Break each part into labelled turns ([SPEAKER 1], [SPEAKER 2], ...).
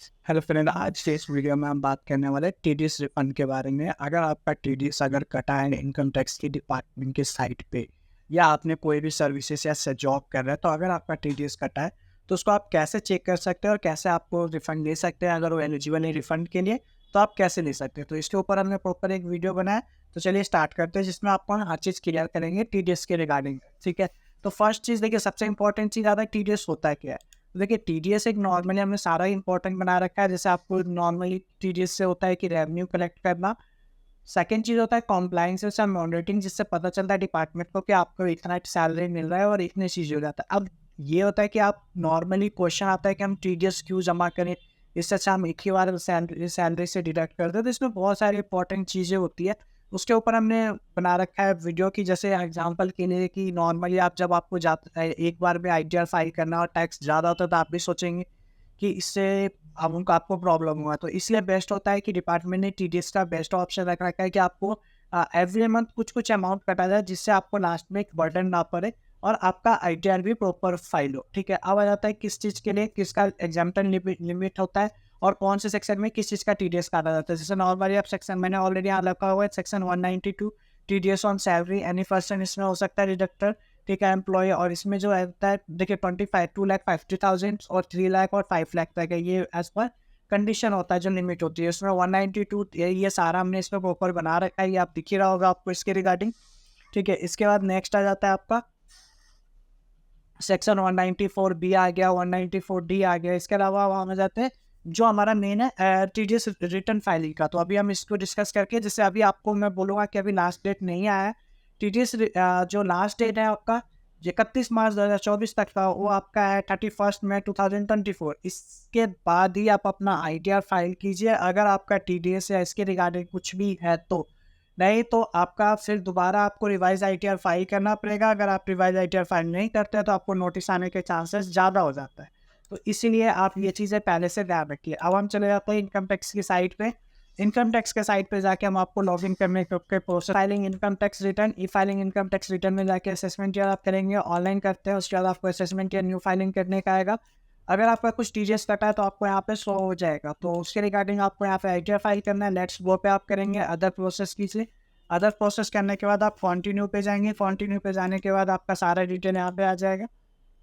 [SPEAKER 1] Hello friend, आज के इस वीडियो में हम बात करने वाले टीडीएस रिफंड के बारे में। अगर आपका टीडीएस कटा है इनकम टैक्स की डिपार्टमेंट के साइट पे, या आपने कोई भी सर्विसेज या जॉब कर रहे हैं, तो अगर आपका टीडीएस कटा है तो उसको आप कैसे चेक कर सकते हैं और कैसे आपको रिफंड ले सकते हैं। अगर वो एलिजिबल है रिफंड के लिए तो आप कैसे ले सकते हैं, तो इसके ऊपर हमने प्रॉपर एक वीडियो बनाया। तो चलिए स्टार्ट करते हैं, जिसमें आपको हर चीज़ क्लियर करेंगे टीडीएस के रिगार्डिंग। ठीक है, तो फर्स्ट चीज़ देखिए, सबसे इंपॉर्टेंट चीज़ आता है टीडीएस होता है क्या है। तो देखिए, टीडीएस एक नॉर्मली हमने सारा इंपॉर्टेंट बना रखा है। जैसे आपको नॉर्मली टीडीएस से होता है कि रेवेन्यू कलेक्ट करना। सेकंड चीज़ होता है कॉम्प्लाइंसेस एंड मॉनिटरिंग, जिससे पता चलता है डिपार्टमेंट को कि आपको इतना सैलरी मिल रहा है और इतनी चीज़ हो जाता है। अब ये होता है कि आप नॉर्मली क्वेश्चन आता है कि हम टीडीएस क्यों जमा करें, इससे अच्छा हम एक ही बार सैलरी से डिडक्ट कर दें। तो इसमें बहुत सारी इंपॉर्टेंट चीज़ें होती है, उसके ऊपर हमने बना रखा है वीडियो की। जैसे एग्जांपल के लिए कि नॉर्मली आप जब आपको जाता है एक बार में आईटीआर फाइल करना और टैक्स ज़्यादा होता है, तो आप भी सोचेंगे कि इससे अब उनको आपको प्रॉब्लम हुआ। तो इसलिए बेस्ट होता है कि डिपार्टमेंट ने टीडीएस का बेस्ट ऑप्शन रख रखा है कि आपको एवरी मंथ कुछ अमाउंट कटा जाए, जिससे आपको लास्ट में एक बर्डन ना पड़े और आपका आईटीआर भी प्रॉपर फाइल हो। ठीक है, अब आ जाता है किस चीज़ के लिए किसका एग्जाम्पल लिमिट होता है और कौन से सेक्शन में किस चीज़ का टीडीएस काटा जाता है। जैसे नॉर्मली आप सेक्शन, मैंने ऑलरेडी यहाँ रखा हुआ है section 192 TDS on salary any person, इसमें हो सकता है डिडक्टर। ठीक है, एम्प्लॉय, और इसमें जो रहता है देखिए 25 2,50,000 और 3 लाख और 5 लाख तक है। ये एज पर कंडीशन होता है जो लिमिट होती है। इसमें 192 ये सारा हमने इसमें प्रॉपर बना रखा है, ये आप दिख ही रहा होगा आपको इसके रिगार्डिंग। ठीक है, इसके बाद नेक्स्ट आ जाता है आपका सेक्शन 194 बी आ गया, 194 डी आ गया। इसके अलावा वहाँ में जाते हैं जो हमारा मेन है टीडीएस रिटर्न फाइलिंग का। तो अभी हम इसको डिस्कस करके, जैसे अभी आपको मैं बोलूँगा कि अभी लास्ट डेट नहीं आया है टीडीएस, जो लास्ट डेट है आपका 31 मार्च 2024 तक का, वो आपका है 31 मई 2024। इसके बाद ही आप अपना आईटीआर फाइल कीजिए अगर आपका टीडीएस या इसके रिगार्डिंग कुछ भी है तो। नहीं तो आपका फिर दोबारा आपको रिवाइज आईटीआर फाइल करना पड़ेगा। अगर आप रिवाइज आईटीआर फाइल नहीं करते हैं तो आपको नोटिस आने के चांसेस ज़्यादा हो जाता है। तो इसीलिए आप ये चीज़ें पहले से ध्यान रखिए। अब हम चले जाते हैं इनकम टैक्स की साइट पे। इनकम टैक्स के साइट पे जाके हम आपको लॉगिन करने के process, filing income tax return, ई फाइलिंग इनकम टैक्स रिटर्न में जाके असेसमेंट ईयर आप करेंगे, ऑनलाइन करते हैं। उसके बाद आपको असेसमेंट ईयर न्यू फाइलिंग करने का आएगा। अगर आपका कुछ टीडीएस कटा है तो आपको यहाँ पे शो हो जाएगा, तो उसके रिगार्डिंग आपको यहाँ पे आईटीआर फाइल करना है। लेट्स गो पे आप करेंगे, अदर प्रोसेस कीजिए। अदर प्रोसेस करने के बाद आप कंटिन्यू पे जाएंगे। कंटिन्यू पे जाने के बाद आपका सारा डिटेल यहाँ पे आ जाएगा।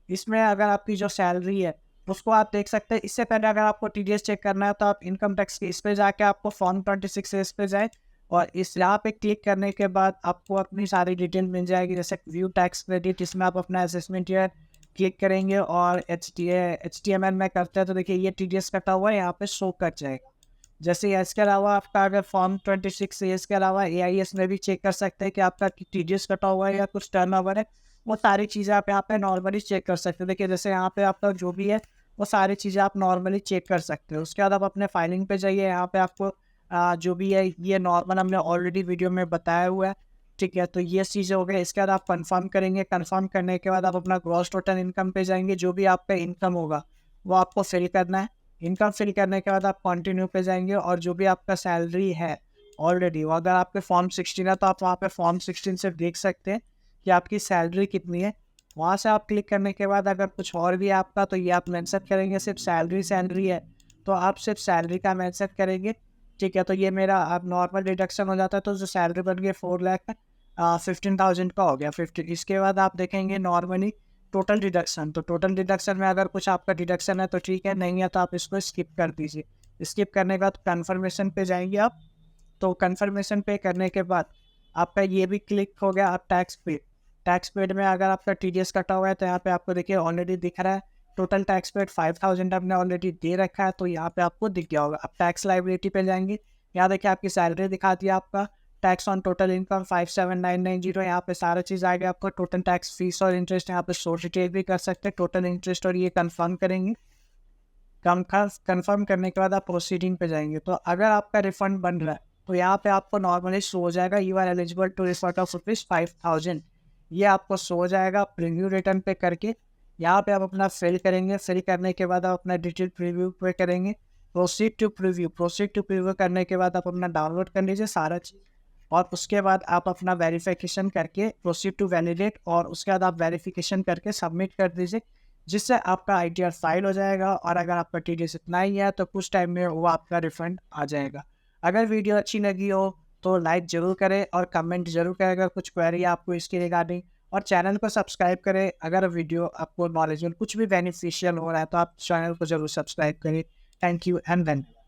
[SPEAKER 1] इसमें अगर आपकी जो सैलरी है उसको आप देख सकते हैं। इससे पहले अगर आपको टीडीएस चेक करना है तो आप इनकम टैक्स के इस पे जाके आपको फॉर्म 26 इस पे जाए, और इस यहाँ पे क्लिक करने के बाद आपको अपनी सारी डिटेल मिल जाएगी। जैसे व्यू टैक्स क्रेडिट, इसमें आप अपना असेसमेंट ईयर क्लिक करेंगे और HTML में करते हैं तो देखिए ये टीडीएस कटा हुआ है यहाँ पे शो कर जाएगा। जैसे इसके अलावा आपका अगर फॉर्म 26 है, इसके अलावा AIS में भी चेक कर सकते हैं कि आपका टीडीएस कटा हुआ है या कुछ टर्नओवर है। वो सारी चीज़ें आप यहाँ पे नॉर्मली चेक कर सकते हैं। देखिए जैसे यहाँ पे आपका जो भी है वो सारी चीज़ें आप नॉर्मली चेक कर सकते हो। उसके बाद आप अपने फाइलिंग पे जाइए। यहाँ पे आपको जो भी है ये नॉर्मल हमने ऑलरेडी वीडियो में बताया हुआ है। ठीक है, तो ये चीज़ें हो गई। इसके बाद आप कंफर्म करेंगे। कंफर्म करने के बाद आप अपना ग्रॉस टोटल इनकम पे जाएंगे। जो भी आपका इनकम होगा वो आपको फिल करना है। इनकम फिल करने के बाद आप कंटिन्यू पे जाएंगे और जो भी आपका सैलरी है ऑलरेडी, वो अगर आपके फॉर्म 16 है तो आप वहाँ पे फॉर्म 16 से देख सकते हैं कि आपकी सैलरी कितनी है। वहाँ से आप क्लिक करने के बाद अगर कुछ और भी है आपका तो ये आप मेंशन करेंगे। सिर्फ सैलरी है तो आप सिर्फ सैलरी का मेंशन करेंगे। ठीक है, तो ये मेरा अब नॉर्मल डिडक्शन हो जाता है। तो जो सैलरी बन गई 4,15,000 का हो गया 50। इसके बाद आप देखेंगे नॉर्मली टोटल डिडक्शन। तो टोटल डिडक्शन में अगर कुछ आपका डिडक्शन है तो ठीक है, नहीं है तो आप इसको स्किप कर दीजिए। स्किप करने के बाद कन्फर्मेशन पे जाएंगे आप। तो कन्फर्मेशन पे करने के बाद आपका ये भी क्लिक हो गया। आप टैक्स पेड में अगर आपका टीडीएस कटा हुआ है तो यहाँ पे आपको देखिए ऑलरेडी दिख रहा है टोटल टैक्स पेड 5,000 आपने ऑलरेडी दे रखा है, तो यहाँ पे आपको दिख गया होगा। आप टैक्स लाइबिलिटी पे जाएंगे। यहाँ देखिए आपकी सैलरी दिखाती है, आपका टैक्स ऑन टोटल इनकम 57,990। यहाँ पे सारा चीज़ आ गया। आपको टोटल टैक्स फीस और इंटरेस्ट यहाँ पे शो डिटेल भी कर सकते हैं, टोटल इंटरेस्ट, और ये कंफर्म करेंगे। कंफर्म करने के बाद आप प्रोसीडिंग पे जाएंगे। तो अगर आपका रिफंड बन रहा है तो यहाँ पे आपको नॉर्मली शो हो जाएगा you are eligible to refund of ₹5,000। ये आपको शो हो जाएगा। प्रीव्यू रिटर्न पे करके यहाँ पे आप अपना फिल करेंगे। फिल करने के बाद आप अपना डिटेल प्रीव्यू पे करेंगे। प्रोसीड टू प्रीव्यू करने के बाद आप अपना डाउनलोड कर लीजिए सारा चीज़, और उसके बाद आप अपना वेरिफिकेशन करके प्रोसीड टू वैलिडेट, और उसके बाद आप वेरिफिकेशन करके सबमिट कर दीजिए। जिससे आपका आईटीआर फाइल हो जाएगा और अगर आपका टीडीएस इतना ही है तो कुछ टाइम में वो आपका रिफंड आ जाएगा। अगर वीडियो अच्छी लगी हो तो लाइक ज़रूर करें और कमेंट ज़रूर करें अगर कुछ क्वेरी है आपको इसके रिगार्डिंग, और चैनल को सब्सक्राइब करें। अगर वीडियो आपको नॉलेजेबल कुछ भी बेनिफिशियल हो रहा है तो आप चैनल को ज़रूर सब्सक्राइब करें। थैंक यू एंड धन्यवाद।